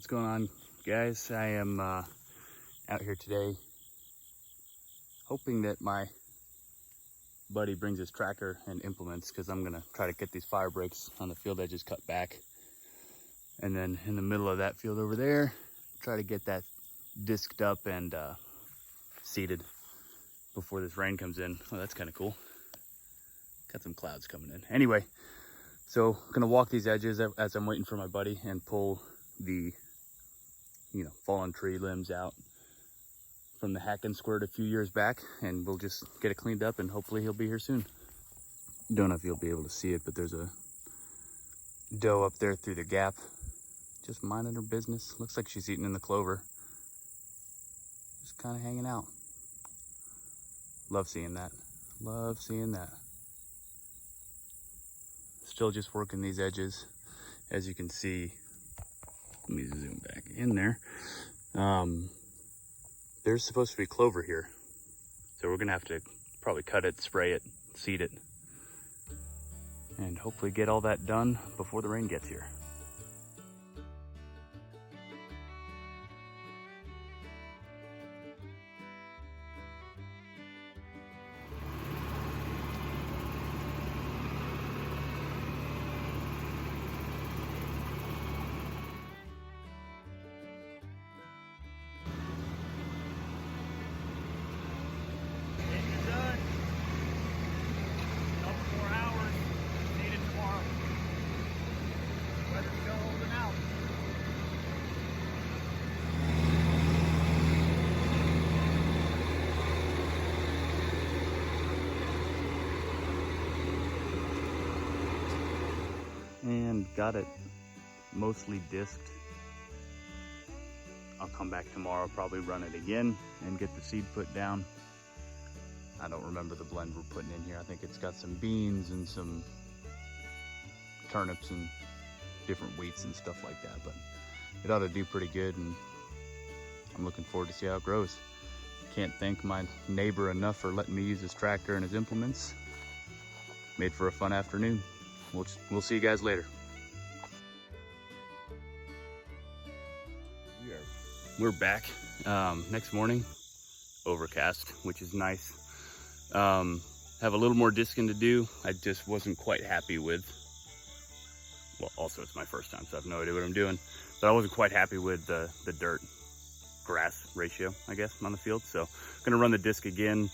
What's going on, guys? I am out here today hoping that my buddy brings his tractor and implements, because I'm gonna try to get these fire breaks on the field edges cut back, and then in the middle of that field over there try to get that disked up and seeded before this rain comes in. Oh, that's kind of cool. Got some clouds coming in. Anyway, so I'm gonna walk these edges as I'm waiting for my buddy and pull the fallen tree limbs out from the hack and squirt a few years back, and we'll just get it cleaned up and hopefully he'll be here soon. Don't know if you'll be able to see it, but there's a doe up there through the gap, just minding her business. Looks like she's eating in the clover, just kind of hanging out. Love seeing that. Love seeing that. Still just working these edges. As you can see, let me zoom back in there. There's supposed to be clover here, so we're gonna have to probably cut it, spray it, seed it, and hopefully get all that done before the rain gets here. And got it mostly disked. I'll come back tomorrow, probably run it again and get the seed put down. I don't remember the blend we're putting in here. I think it's got some beans and some turnips and different wheats and stuff like that, but it ought to do pretty good, and I'm looking forward to see how it grows. Can't thank my neighbor enough for letting me use his tractor and his implements. Made for a fun afternoon. We'll see you guys later. We're back. Next morning, overcast, which is nice. Have a little more disking to do. I just wasn't quite happy with, well, also it's my first time, so I have no idea what I'm doing, but I wasn't quite happy with the dirt grass ratio, I guess, on the field. So I'm gonna run the disc again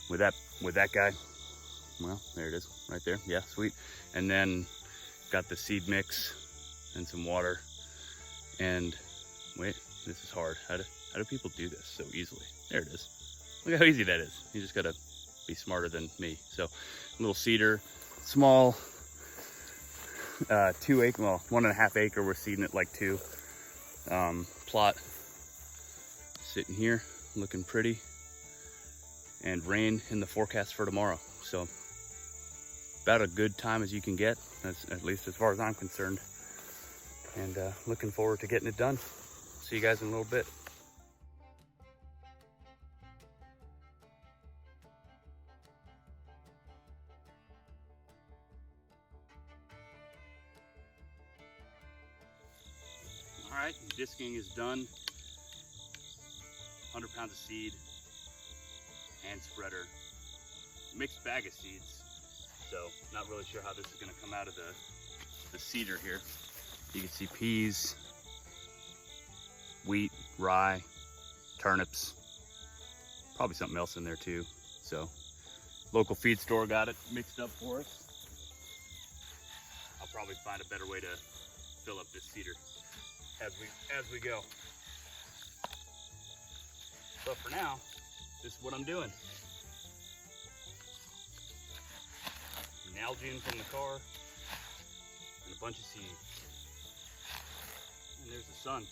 with that guy. Well, there it is right there. Yeah, sweet. And then got the seed mix and some water. And wait, this is hard. How do people do this so easily? There it is. Look how easy that is. You just gotta be smarter than me. So a little cedar, small 2 acre, well, 1.5 acre. We're seeding it like 2. Plot sitting here looking pretty, and rain in the forecast for tomorrow. So about a good time as you can get, at least as far as I'm concerned, and looking forward to getting it done. See you guys in a little bit. All right, disking is done. 100 pounds of seed, hand spreader, mixed bag of seeds. So not really sure how this is gonna come out of the cedar here. You can see peas, wheat, rye, turnips, probably something else in there too. So local feed store got it mixed up for us. I'll probably find a better way to fill up this cedar as we go. But for now, this is what I'm doing. Nalgene from the car, and a bunch of seed. And there's the sun.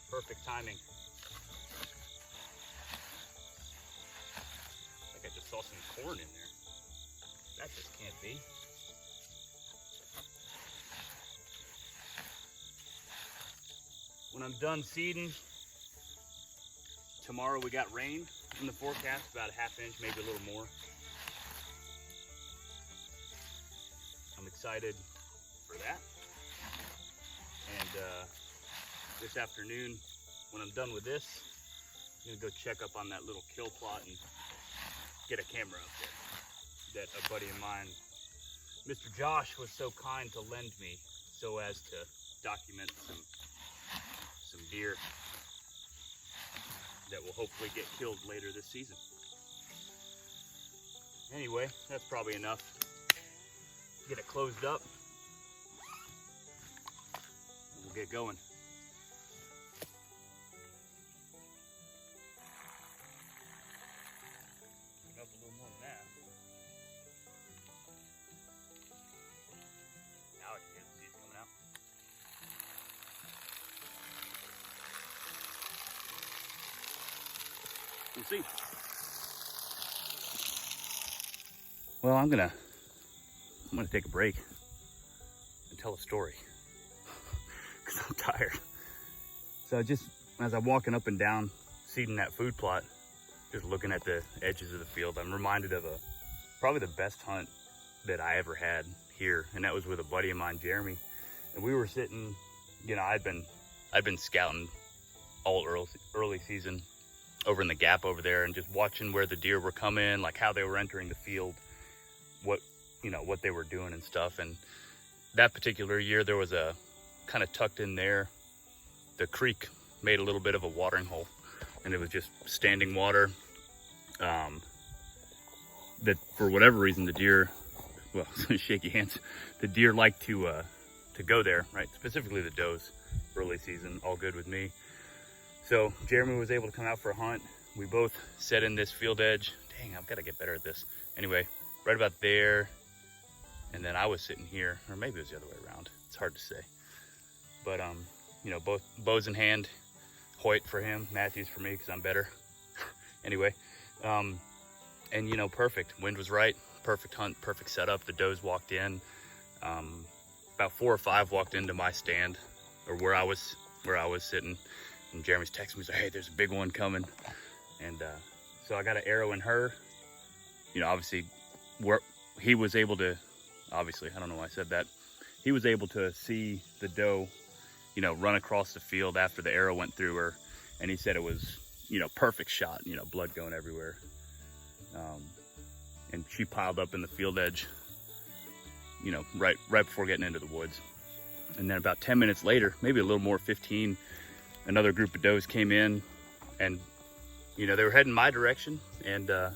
Perfect timing. Like I just saw some corn in there. That just can't be. When I'm done seeding, tomorrow we got rain in the forecast, about a ½ inch, maybe a little more. I'm excited for that. And this afternoon, when I'm done with this, I'm gonna go check up on that little kill plot and get a camera up there that a buddy of mine, Mr. Josh, was so kind to lend me so as to document some deer that will hopefully get killed later this season. Anyway, that's probably enough. Get it closed up. We'll get going. Up a little more than that. Now I can hear the seeds coming out. We'll see. Well, I'm gonna take a break and tell a story because I'm tired. So just as I'm walking up and down, seeding that food plot, just looking at the edges of the field, I'm reminded of probably the best hunt that I ever had here, and that was with a buddy of mine, Jeremy. And we were sitting, you know, I'd been scouting all early season over in the gap over there, and just watching where the deer were coming, like how they were entering the field, what they were doing and stuff. And that particular year, there was a kind of tucked in there, the creek made a little bit of a watering hole, and it was just standing water. That for whatever reason, the deer, well, shaky hands, the deer like to go there, right? Specifically the does, early season, all good with me. So Jeremy was able to come out for a hunt. We both set in this field edge. Dang, I've got to get better at this. Anyway, right about there. And then I was sitting here, or maybe it was the other way around. It's hard to say. But, you know, both bows in hand, Hoyt for him, Matthews for me, because I'm better. Anyway, and, you know, perfect. Wind was right, perfect hunt, perfect setup. The does walked in. About 4 or 5 walked into my stand, or where I was sitting. And Jeremy's texting me, he's like, hey, there's a big one coming. And so I got an arrow in her. You know, obviously, he was able to, obviously, I don't know why I said that. He was able to see the doe, you know, run across the field after the arrow went through her. And he said it was, you know, perfect shot, you know, blood going everywhere. And she piled up in the field edge, you know, right before getting into the woods. And then about 10 minutes later, maybe a little more, 15, another group of does came in, and, you know, they were heading my direction. And the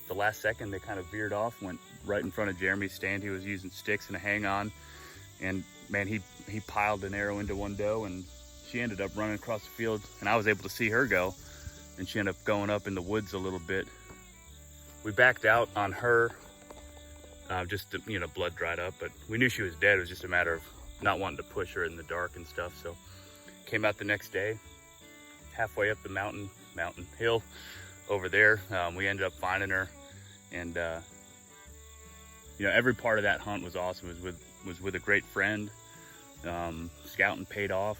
last second, they kind of veered off, went right in front of Jeremy's stand. He was using sticks and a hang on. And man, he piled an arrow into one doe, and she ended up running across the field, and I was able to see her go, and she ended up going up in the woods a little bit. We backed out on her, just to, you know, blood dried up, but we knew she was dead. It was just a matter of not wanting to push her in the dark and stuff. So came out the next day, halfway up the mountain hill over there. We ended up finding her, and you know, every part of that hunt was awesome. It was with a great friend. Scouting paid off.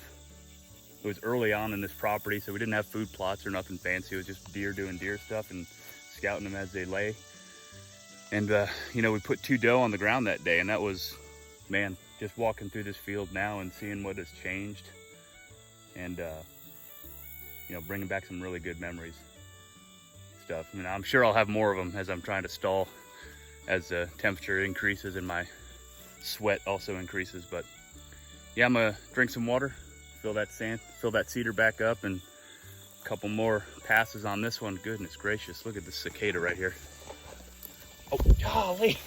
It was early on in this property, so we didn't have food plots or nothing fancy. It was just deer doing deer stuff and scouting them as they lay. And you know, we put 2 doe on the ground that day, and that was, man, just walking through this field now and seeing what has changed, and you know, bringing back some really good memories stuff. I mean, I'm sure I'll have more of them as I'm trying to stall as the temperature increases and my sweat also increases. But yeah, I'm gonna drink some water, fill that cedar back up, and a couple more passes on this one. Goodness gracious, look at this cicada right here. Oh, golly.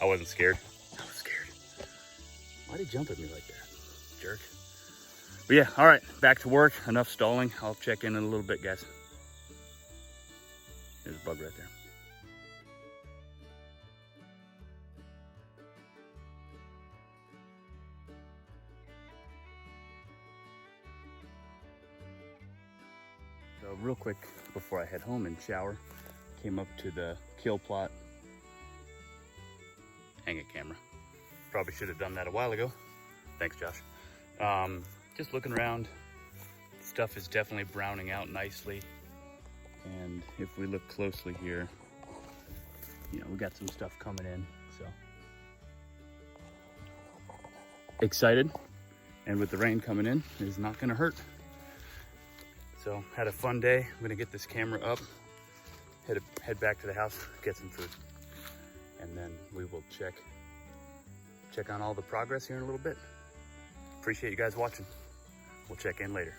I wasn't scared. I was scared. Why'd he jump at me like that? Jerk. But yeah, all right, back to work. Enough stalling. I'll check in a little bit, guys. There's a bug right there. So real quick before I head home and shower, came up to the kill plot. Hang it, camera. Probably should have done that a while ago. Thanks, Josh. Just looking around, stuff is definitely browning out nicely. And if we look closely here, you know, we got some stuff coming in, so. Excited And with the rain coming in, it's not gonna hurt. So had a fun day. I'm gonna get this camera up, head back to the house, get some food. And then we will check on all the progress here in a little bit. Appreciate you guys watching. We'll check in later.